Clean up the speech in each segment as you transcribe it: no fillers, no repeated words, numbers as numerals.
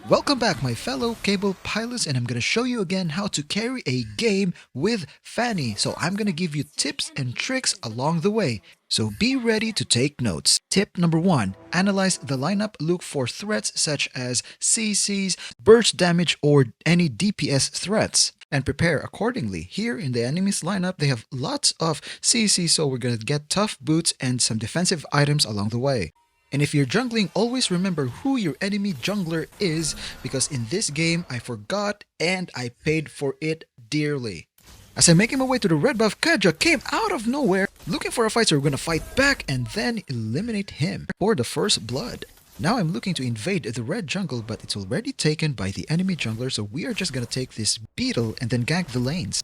Welcome back, my fellow cable pilots, and I'm gonna show you again how to carry a game with Fanny. So I'm gonna give you tips and tricks along the way. So be ready to take notes. Tip number one, analyze the lineup, look for threats such as CCs, burst damage, or any DPS threats, and prepare accordingly. Here in the enemy's lineup, they have lots of CCs, so we're gonna get tough boots and some defensive items along the way. And if you're jungling, always remember who your enemy jungler is, because in this game I forgot and I paid for it dearly. As I'm making my way to the red buff, Kaja came out of nowhere looking for a fight, so we're gonna fight back and then eliminate him for the first blood. Now I'm looking to invade the red jungle, but it's already taken by the enemy jungler, so we are just gonna take this beetle and then gank the lanes.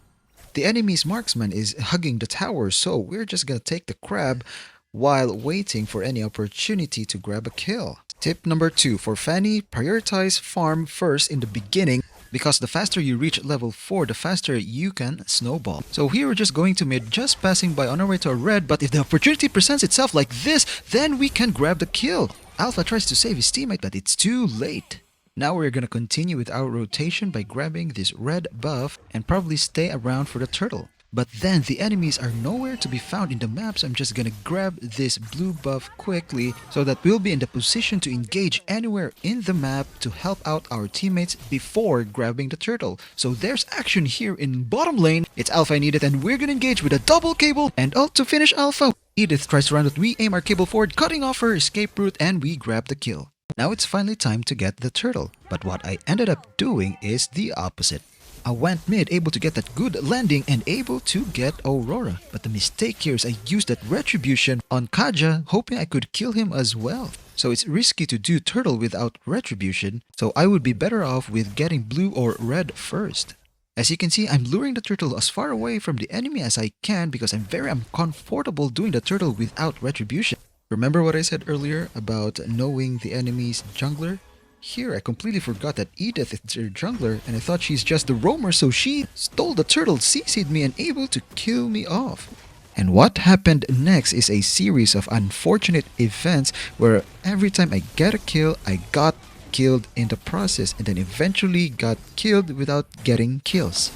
The enemy's marksman is hugging the tower, so we're just gonna take the crab while waiting for any opportunity to grab a kill. Tip number two, for Fanny, prioritize farm first in the beginning, because the faster you reach level 4, the faster you can snowball. So here we're just going to mid, just passing by on our way to a red, but if the opportunity presents itself like this, then we can grab the kill. Alpha tries to save his teammate, but it's too late. Now we're gonna continue with our rotation by grabbing this red buff and probably stay around for the turtle. But then the enemies are nowhere to be found in the map, so I'm just gonna grab this blue buff quickly so that we'll be in the position to engage anywhere in the map to help out our teammates before grabbing the turtle. So there's action here in bottom lane. It's Alpha and Edith, and we're gonna engage with a double cable and ult to finish Alpha. Edith tries to run, but we aim our cable forward, cutting off her escape route, and we grab the kill. Now it's finally time to get the turtle, but what I ended up doing is the opposite. I went mid, able to get that good landing and able to get Aurora. But the mistake here is I used that retribution on Kaja, hoping I could kill him as well. So it's risky to do turtle without retribution, so I would be better off with getting blue or red first. As you can see, I'm luring the turtle as far away from the enemy as I can because I'm very uncomfortable doing the turtle without retribution. Remember what I said earlier about knowing the enemy's jungler? Here, I completely forgot that Edith is their jungler, and I thought she's just the roamer, so she stole the turtle, CC'd me, and able to kill me off. And what happened next is a series of unfortunate events where every time I get a kill, I got killed in the process, and then eventually got killed without getting kills.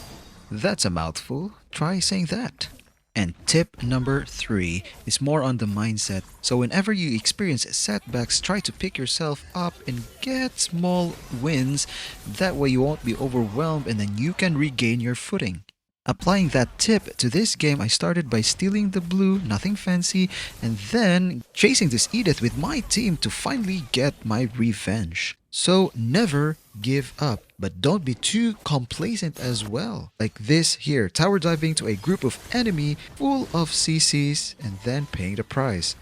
That's a mouthful. Try saying that. And tip number 3 is more on the mindset. So whenever you experience setbacks, try to pick yourself up and get small wins. That way you won't be overwhelmed and then you can regain your footing. Applying that tip to this game, I started by stealing the blue, nothing fancy, and then chasing this Edith with my team to finally get my revenge. So never give up, but don't be too complacent as well. Like this here, tower diving to a group of enemy full of CCs and then paying the price.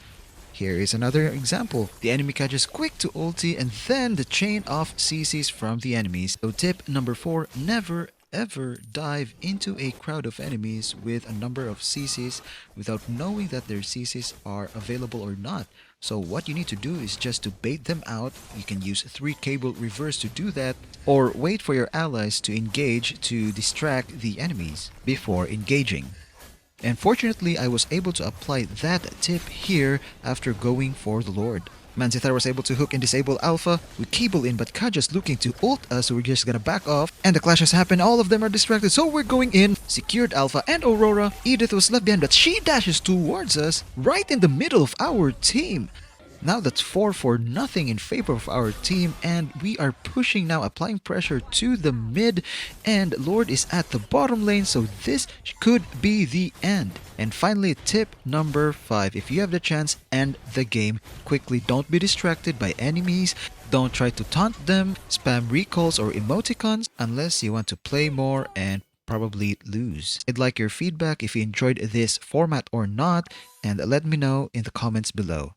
Here is another example. The enemy catches quick to ulti and then the chain of CCs from the enemies. So tip number 4, never ever dive into a crowd of enemies with a number of CCs without knowing that their CCs are available or not. So what you need to do is just to bait them out. You can use 3 cable reverse to do that, or wait for your allies to engage to distract the enemies before engaging. And fortunately, I was able to apply that tip here after going for the Lord. Manzitar was able to hook and disable Alpha. We cable in, but Kaja's looking to ult us, so we're just gonna back off. And the clash has happened, all of them are distracted, so we're going in. Secured Alpha and Aurora. Edith was left behind, but she dashes towards us, right in the middle of our team. Now that's 4 for nothing in favor of our team, and we are pushing now, applying pressure to the mid, and Lord is at the bottom lane, so this could be the end. And finally, tip number 5, if you have the chance, end the game quickly. Don't be distracted by enemies. Don't try to taunt them, spam recalls or emoticons unless you want to play more and probably lose. I'd like your feedback if you enjoyed this format or not, and let me know in the comments below.